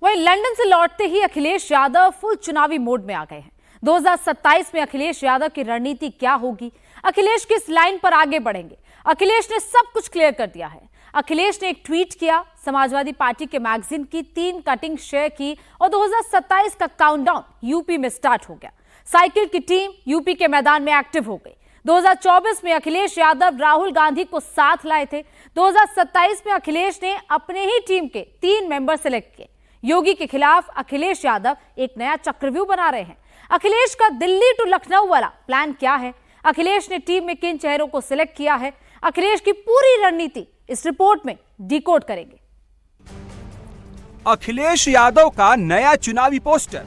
वहीं लंदन से लौटते ही अखिलेश यादव फुल चुनावी मोड में आ गए हैं। 2027 में अखिलेश यादव की रणनीति क्या होगी, अखिलेश किस लाइन पर आगे बढ़ेंगे, अखिलेश ने सब कुछ क्लियर कर दिया है। अखिलेश ने एक ट्वीट किया, समाजवादी पार्टी के मैगजीन की 3 कटिंग शेयर की और 2027 का काउंटडाउन यूपी में स्टार्ट हो गया। साइकिल की टीम यूपी के मैदान में एक्टिव हो गई। 2024 में अखिलेश यादव राहुल गांधी को साथ लाए थे। 2027 में अखिलेश ने अपने ही टीम के 3 मेंबर सिलेक्ट किए। योगी के खिलाफ अखिलेश यादव एक नया चक्रव्यूह बना रहे हैं। अखिलेश का दिल्ली टू लखनऊ वाला प्लान क्या है, अखिलेश ने टीम में किन चेहरों को सिलेक्ट किया है, अखिलेश की पूरी रणनीति इस रिपोर्ट में डिकोड करेंगे। अखिलेश यादव का नया चुनावी पोस्टर।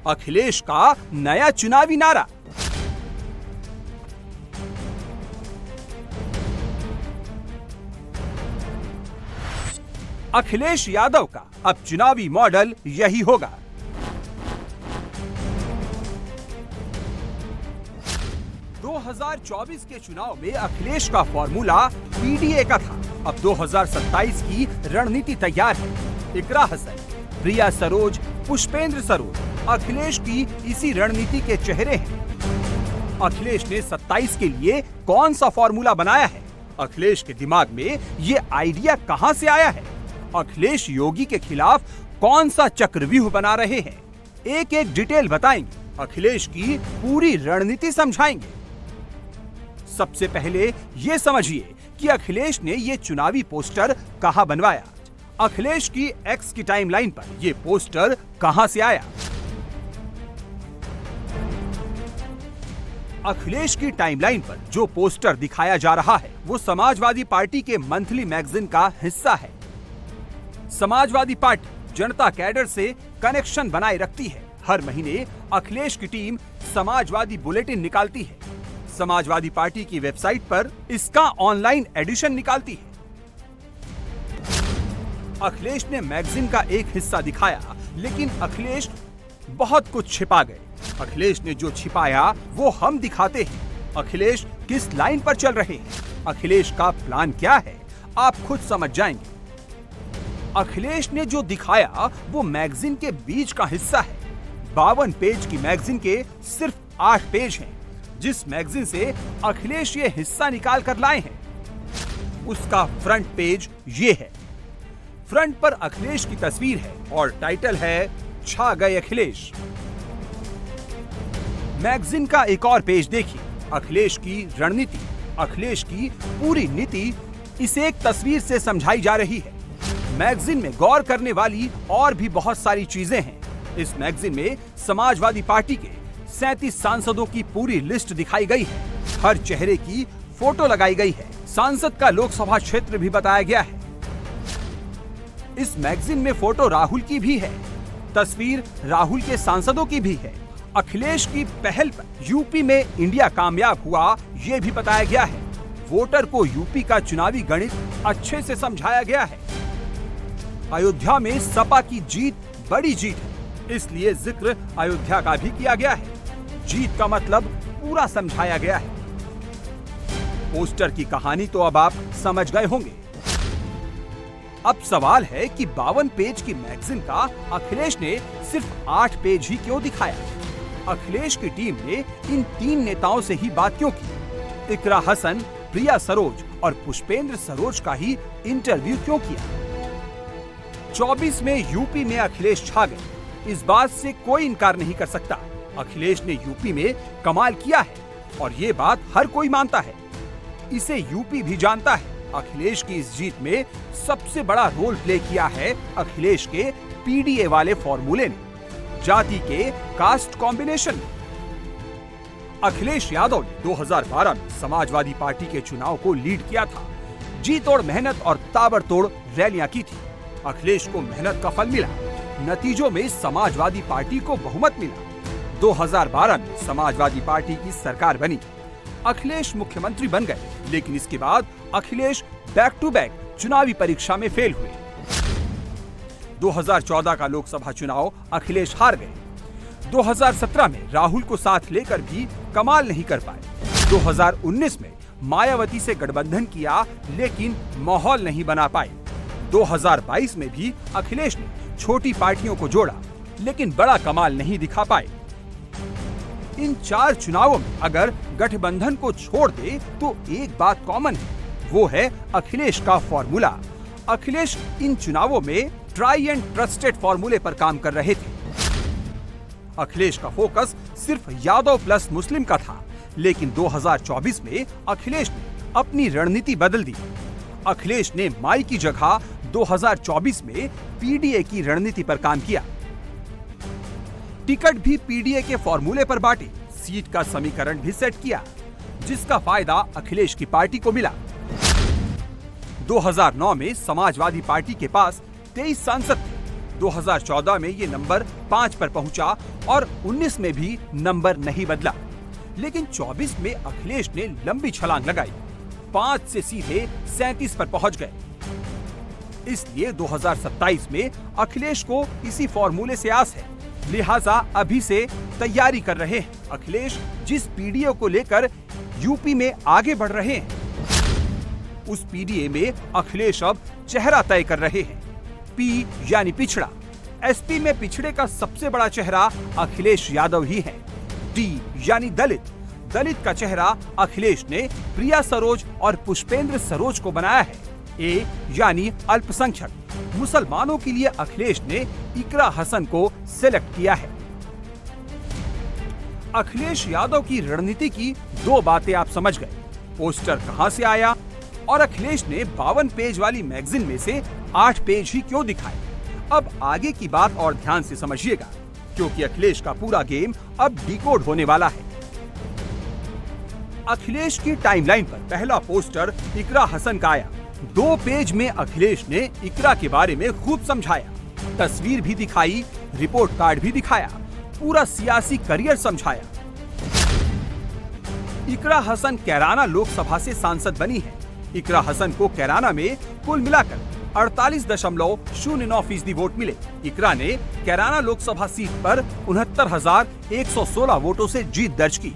अखिलेश का नया चुनावी नारा। अखिलेश यादव का अब चुनावी मॉडल यही होगा। दो 2024 के चुनाव में अखिलेश का फॉर्मूला पीडीए का था। अब 2027 की रणनीति तैयार है। इकरा हसन, प्रिया सरोज, पुष्पेंद्र सरोज अखिलेश की इसी रणनीति के चेहरे हैं। अखिलेश ने 27 के लिए कौन सा फॉर्मूला बनाया है? अखिलेश के दिमाग में ये आइडिया कहां से आया है? अखिलेश योगी के खिलाफ कौन सा चक्रव्यूह बना रहे हैं? एक एक डिटेल बताएंगे। अखिलेश की पूरी रणनीति समझाएंगे। सबसे पहले ये समझिए कि अखिलेश ने ये चुनावी पोस्टर कहां बनवाया। अखिलेश की एक्स की टाइमलाइन पर ये पोस्टर कहां से आया? अखिलेश की टाइमलाइन पर जो पोस्टर दिखाया जा रहा है वो समाजवादी पार्टी के मंथली मैगजीन का हिस्सा है। समाजवादी पार्टी जनता कैडर से कनेक्शन बनाए रखती है। हर महीने अखिलेश की टीम समाजवादी बुलेटिन निकालती है। समाजवादी पार्टी की वेबसाइट पर इसका ऑनलाइन एडिशन निकालती है। अखिलेश ने मैगजीन का एक हिस्सा दिखाया, लेकिन अखिलेश बहुत कुछ छिपा गए। अखिलेश ने जो छिपाया वो हम दिखाते हैं। अखिलेश किस लाइन पर चल रहे हैं, अखिलेश का प्लान क्या है, आप खुद समझ जाएंगे। अखिलेश ने जो दिखाया वो मैगजीन के बीच का हिस्सा है। 52 पेज की मैगजीन के सिर्फ 8 पेज हैं। जिस मैगजीन से अखिलेश ये हिस्सा निकाल कर लाए हैं उसका फ्रंट पेज ये है। फ्रंट पर अखिलेश की तस्वीर है और टाइटल है छा गए अखिलेश। मैगजीन का एक और पेज देखिए, अखिलेश की रणनीति, अखिलेश की पूरी नीति इस एक तस्वीर से समझाई जा रही है। मैगजीन में गौर करने वाली और भी बहुत सारी चीजें हैं। इस मैगजीन में समाजवादी पार्टी के 37 सांसदों की पूरी लिस्ट दिखाई गई है। हर चेहरे की फोटो लगाई गई है। सांसद का लोकसभा क्षेत्र भी बताया गया है। इस मैगजीन में फोटो राहुल की भी है, तस्वीर राहुल के सांसदों की भी है। अखिलेश की पहल पर यूपी में इंडिया कामयाब हुआ ये भी बताया गया है। वोटर को यूपी का चुनावी गणित अच्छे से समझाया गया है। अयोध्या में सपा की जीत बड़ी जीत है, इसलिए जिक्र अयोध्या का भी किया गया है। जीत का मतलब पूरा समझाया गया है। पोस्टर की कहानी तो अब आप समझ गए होंगे। अब सवाल है कि 52 पेज की मैगजीन का अखिलेश ने सिर्फ 8 पेज ही क्यों दिखाया? अखिलेश की टीम ने इन 3 नेताओं से ही बात क्यों की? इकरा हसन, प्रिया सरोज और पुष्पेंद्र सरोज का ही इंटरव्यू क्यों किया? 24 में यूपी में अखिलेश छा गए, इस बात से कोई इनकार नहीं कर सकता। अखिलेश ने यूपी में कमाल किया है और ये बात हर कोई मानता है। इसे यूपी भी जानता है। अखिलेश की इस जीत में सबसे बड़ा रोल प्ले किया है अखिलेश के पीडीए वाले फॉर्मूले ने, जाति के कास्ट कॉम्बिनेशन में। अखिलेश यादव ने 2012 में समाजवादी पार्टी के चुनाव को लीड किया था। जी तोड़ मेहनत और ताबड़तोड़ रैलियां की थी। अखिलेश को मेहनत का फल मिला। नतीजों में समाजवादी पार्टी को बहुमत मिला। 2012 में समाजवादी पार्टी की सरकार बनी। अखिलेश मुख्यमंत्री बन गए, लेकिन इसके बाद अखिलेश बैक टू बैक चुनावी परीक्षा में फेल हुए। 2014 का लोकसभा चुनाव अखिलेश हार गए। 2017 में राहुल को साथ लेकर भी कमाल नहीं कर पाए। 2019 में मायावती से गठबंधन किया, लेकिन माहौल नहीं बना पाए। 2022 में भी अखिलेश ने छोटी पार्टियों को जोड़ा, लेकिन बड़ा कमाल नहीं दिखा पाए। इन 4 चुनावों में अगर गठबंधन को छोड़ दे तो एक बात कॉमन है, वो है अखिलेश का फॉर्मूला। अखिलेश इन चुनावों में ट्राई एंड ट्रस्टेड फॉर्मूले पर काम कर रहे थे। अखिलेश का फोकस सिर्फ यादव प्लस मुस्लिम का था, लेकिन 2024 में अखिलेश ने अपनी रणनीति बदल दी। अखिलेश ने माई की जगह 2024 में पीडीए की रणनीति पर काम किया। टिकट भी पीडीए के फॉर्मूले पर बांटे, सीट का समीकरण भी सेट किया, जिसका फायदा अखिलेश की पार्टी को मिला। 2009 में समाजवादी पार्टी के पास 23 सांसद थे। 2014 में ये नंबर 5 पर पहुंचा और 19 में भी नंबर नहीं बदला। लेकिन 24 में अखिलेश ने लंबी छलांग लगाई, 5 से सीधे 37 पर पहुंच गए। इसलिए 2027 में अखिलेश को इसी फॉर्मूले से आस है, लिहाजा अभी से तैयारी कर रहे हैं। अखिलेश जिस पीडीए को लेकर यूपी में आगे बढ़ रहे हैं, उस पीडीए में अखिलेश अब चेहरा तय कर रहे हैं। पी यानी पिछड़ा। एसपी में पिछड़े का सबसे बड़ा चेहरा अखिलेश यादव ही है। डी यानी दलित। दलित का चेहरा अखिलेश ने प्रिया सरोज और पुष्पेंद्र सरोज को बनाया है। ए यानी अल्पसंख्यक। मुसलमानों के लिए अखिलेश ने इकरा हसन को सिलेक्ट किया है। अखिलेश यादव की रणनीति की 2 बातें आप समझ गए, पोस्टर कहां से आया और अखिलेश ने 52 पेज वाली मैगजीन में से 8 पेज ही क्यों दिखाए। अब आगे की बात और ध्यान से समझिएगा, क्योंकि अखिलेश का पूरा गेम अब डिकोड होने वाला है। अखिलेश की टाइमलाइन पर पहला पोस्टर इकरा हसन का आया। 2 पेज में अखिलेश ने इकरा के बारे में खूब समझाया, तस्वीर भी दिखाई, रिपोर्ट कार्ड भी दिखाया, पूरा सियासी करियर समझाया। इकरा हसन कैराना लोकसभा से सांसद बनी है। इकरा हसन को कैराना में कुल मिलाकर 48.09% वोट मिले। इकरा ने कैराना लोकसभा सीट पर 69,116 वोटों से जीत दर्ज की।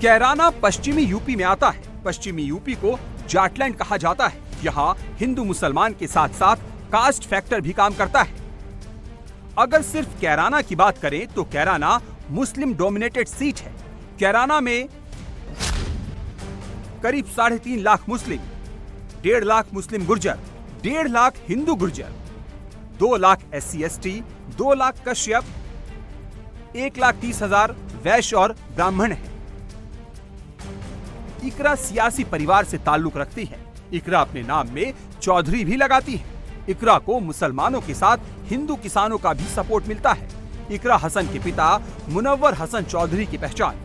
कैराना पश्चिमी यूपी में आता है। पश्चिमी यूपी को जाटलैंड कहा जाता है। यहाँ हिंदू मुसलमान के साथ साथ कास्ट फैक्टर भी काम करता है। अगर सिर्फ कैराना की बात करें तो कैराना मुस्लिम डोमिनेटेड सीट है। कैराना में करीब 3.5 लाख मुस्लिम, 1.5 लाख मुस्लिम गुर्जर, 1.5 लाख हिंदू गुर्जर, 2 लाख SC/ST, 2 लाख कश्यप, 1,30,000 वैश्य और ब्राह्मण है। इकरा सियासी परिवार से ताल्लुक रखती है। इकरा अपने नाम में चौधरी भी लगाती है। इकरा को मुसलमानों के साथ हिंदू किसानों का भी सपोर्ट मिलता है। इकरा हसन के पिता मुनव्वर हसन चौधरी की पहचान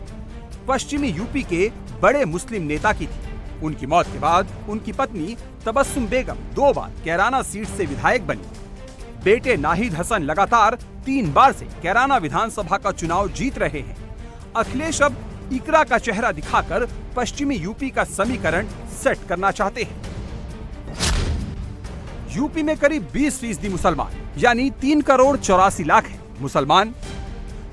पश्चिमी यूपी के बड़े मुस्लिम नेता की थी। उनकी मौत के बाद उनकी पत्नी तबस्सुम बेगम 2 बार कैराना सीट से विधायक बनी। बेटे नाहिद हसन लगातार 3 बार से कैराना विधानसभा का चुनाव जीत रहे हैं। अखिलेश अब इकरा का चेहरा दिखाकर पश्चिमी यूपी का समीकरण सेट करना चाहते हैं। यूपी में करीब 20% मुसलमान यानी 3,84,00,000 है। मुसलमान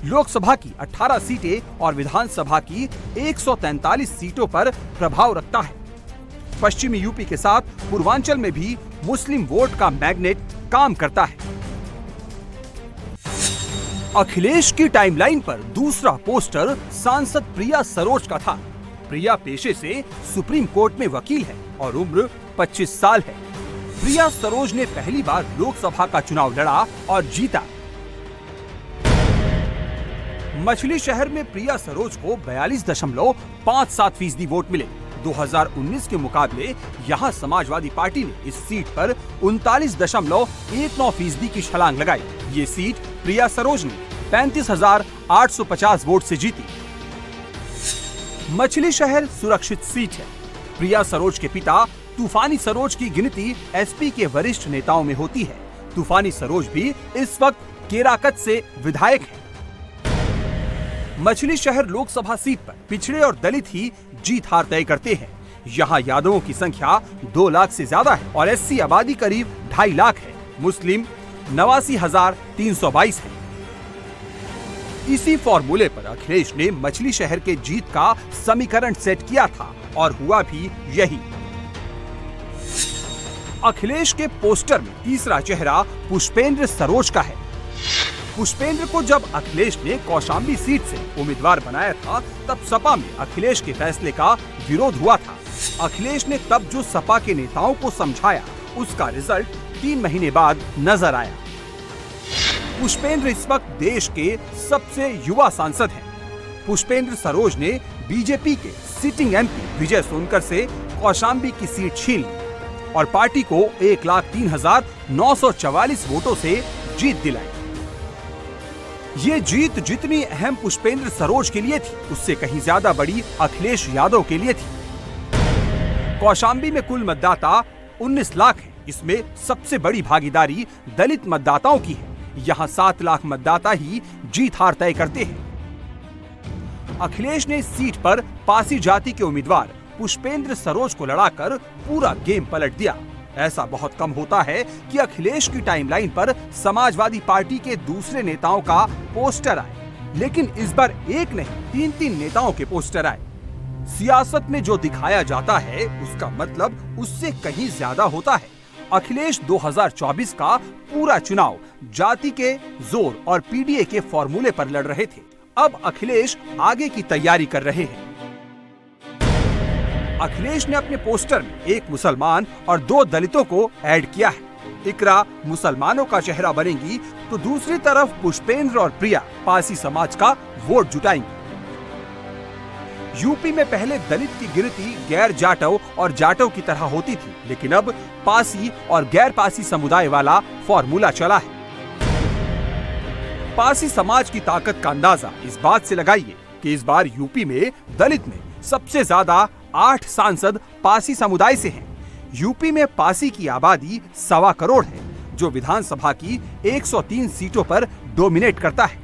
लोकसभा की 18 सीटें और विधानसभा की 143 सीटों पर प्रभाव रखता है। पश्चिमी यूपी के साथ पूर्वांचल में भी मुस्लिम वोट का मैग्नेट काम करता है। अखिलेश की टाइमलाइन पर दूसरा पोस्टर सांसद प्रिया सरोज का था। प्रिया पेशे से सुप्रीम कोर्ट में वकील है और उम्र 25 साल है। प्रिया सरोज ने पहली बार लोकसभा का चुनाव लड़ा और जीता। मछली शहर में प्रिया सरोज को 42.57% वोट मिले। 2019 के मुकाबले यहां समाजवादी पार्टी ने इस सीट पर 39.19% की छलांग लगाई। ये सीट प्रिया सरोज ने 35,850 वोट से जीती। मछली शहर सुरक्षित सीट है। प्रिया सरोज के पिता तूफानी सरोज की गिनती एसपी के वरिष्ठ नेताओं में होती है। तूफानी सरोज भी इस वक्त केराकत से विधायक हैं। मछली शहर लोकसभा सीट पर पिछड़े और दलित ही जीत हार तय करते हैं। यहाँ यादवों की संख्या 2 लाख से ज्यादा है और SC आबादी करीब 2.5 लाख है। मुस्लिम 89,322 है। इसी फॉर्मूले पर अखिलेश ने मछली शहर के जीत का समीकरण सेट किया था और हुआ भी यही। अखिलेश के पोस्टर में तीसरा चेहरा पुष्पेंद्र सरोज का है। पुष्पेंद्र को जब अखिलेश ने कौशाम्बी सीट से उम्मीदवार बनाया था, तब सपा में अखिलेश के फैसले का विरोध हुआ था। अखिलेश ने तब जो सपा के नेताओं को समझाया, उसका रिजल्ट 3 महीने बाद नजर आया। पुष्पेंद्र इस वक्त देश के सबसे युवा सांसद हैं। पुष्पेंद्र सरोज ने बीजेपी के सिटिंग एमपी विजय सोनकर से कौशाम्बी की सीट छीन ली और पार्टी को 1,03,944 वोटों से जीत दिलाई। ये जीत जितनी अहम पुष्पेंद्र सरोज के लिए थी, उससे कहीं ज्यादा बड़ी अखिलेश यादव के लिए थी। कौशाम्बी में कुल मतदाता 19 लाख हैं। इसमें सबसे बड़ी भागीदारी दलित मतदाताओं की है। यहाँ 7 लाख मतदाता ही जीत हार तय करते हैं। अखिलेश ने इस सीट पर पासी जाति के उम्मीदवार पुष्पेंद्र सरोज को लड़ाकर पूरा गेम पलट दिया। ऐसा बहुत कम होता है कि अखिलेश की टाइमलाइन पर समाजवादी पार्टी के दूसरे नेताओं का पोस्टर आए, लेकिन इस बार एक नहीं 3 नेताओं के पोस्टर आए। सियासत में जो दिखाया जाता है, उसका मतलब उससे कहीं ज्यादा होता है। अखिलेश 2024 का पूरा चुनाव जाति के जोर और पीडीए के फॉर्मूले पर लड़ रहे थे। अब अखिलेश आगे की तैयारी कर रहे हैं। अखिलेश ने अपने पोस्टर में एक मुसलमान और 2 दलितों को ऐड किया है। इकरा मुसलमानों का चेहरा बनेंगी, तो दूसरी तरफ पुष्पेंद्र और प्रिया पासी समाज का वोट जुटाएंगी। यूपी में पहले दलित की गिनती गैर जाटव और जाटव की तरह होती थी, लेकिन अब पासी और गैर पासी समुदाय वाला फॉर्मूला चला है। पासी समाज की ताकत का अंदाजा इस बात से लगाइए कि इस बार यूपी में दलित में सबसे ज्यादा 8 सांसद पासी समुदाय से हैं। यूपी में पासी की आबादी 1.25 करोड़ है, जो विधानसभा की 103 सीटों पर डोमिनेट करता है।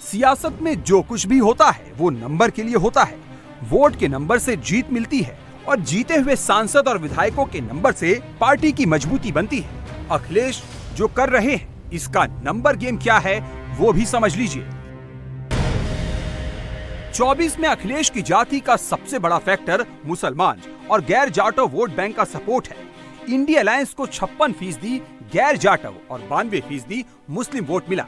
सियासत में जो कुछ भी होता है, वो नंबर के लिए होता है। वोट के नंबर से जीत मिलती है और जीते हुए सांसद और विधायकों के नंबर से पार्टी की मजबूती बनती है। अखिलेश जो कर रहे हैं, इसका नंबर गेम क्या है, वो भी समझ लीजिए। 24 में अखिलेश की जाति का सबसे बड़ा फैक्टर मुसलमान और गैर जाटव वोट बैंक का सपोर्ट है। इंडिया अलायंस को 56% गैर जाटव और 92% मुस्लिम वोट मिला।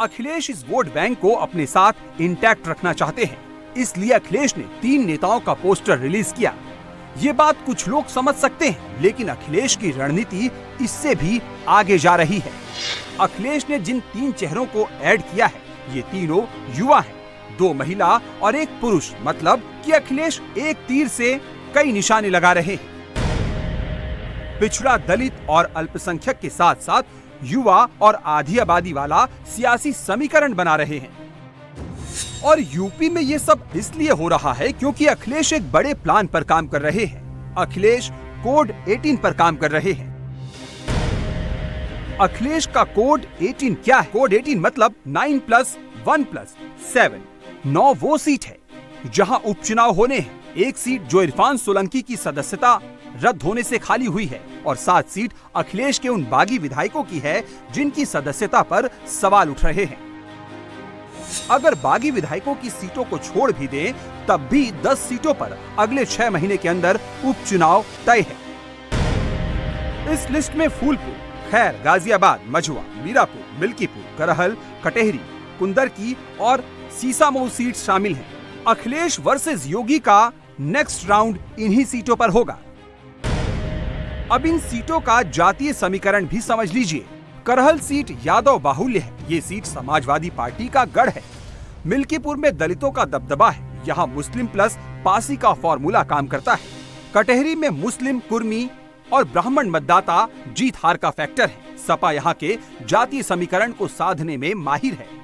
अखिलेश इस वोट बैंक को अपने साथ इंटैक्ट रखना चाहते हैं, इसलिए अखिलेश ने 3 नेताओं का पोस्टर रिलीज किया। ये बात कुछ लोग समझ सकते हैं, लेकिन अखिलेश की रणनीति इससे भी आगे जा रही है। अखिलेश ने जिन 3 चेहरों को ऐड किया है, ये तीनों युवा हैं, 2 महिला और 1 पुरुष। मतलब कि अखिलेश एक तीर से कई निशाने लगा रहे हैं। पिछड़ा, दलित और अल्पसंख्यक के साथ साथ युवा और आधी आबादी वाला सियासी समीकरण बना रहे हैं। और यूपी में ये सब इसलिए हो रहा है क्योंकि अखिलेश एक बड़े प्लान पर काम कर रहे हैं। अखिलेश कोड 18 पर काम कर रहे हैं। अखिलेश का कोड 18 क्या है? कोड 18 मतलब 9+1+7। 9 वो सीट है जहां उपचुनाव होने हैं। 1 सीट जो इरफान सोलंकी की सदस्यता रद्द होने से खाली हुई है और 7 सीट अखिलेश के उन बागी विधायकों की है जिनकी सदस्यता पर सवाल उठ रहे हैं। अगर बागी विधायकों की सीटों को छोड़ भी दें, तब भी 10 सीटों पर अगले 6 महीने के अंदर उपचुनाव तय है। इस लिस्ट में फूलपुर, खैर, गाजियाबाद, मझुआ, मीरापुर, मिल्कीपुर, करहल, कटेहरी, कुंदरकी और सीसामऊ सीट शामिल हैं। अखिलेश वर्सेस योगी का नेक्स्ट राउंड इन्हीं सीटों पर होगा। अब इन सीटों का जातीय समीकरण भी समझ लीजिए। करहल सीट यादव बाहुल्य है, ये सीट समाजवादी पार्टी का गढ़ है। मिल्कीपुर में दलितों का दबदबा है, यहाँ मुस्लिम प्लस पासी का फॉर्मूला काम करता है। कटेहरी में मुस्लिम, कुर्मी और ब्राह्मण मतदाता जीत हार का फैक्टर है। सपा यहाँ के जातीय समीकरण को साधने में माहिर है।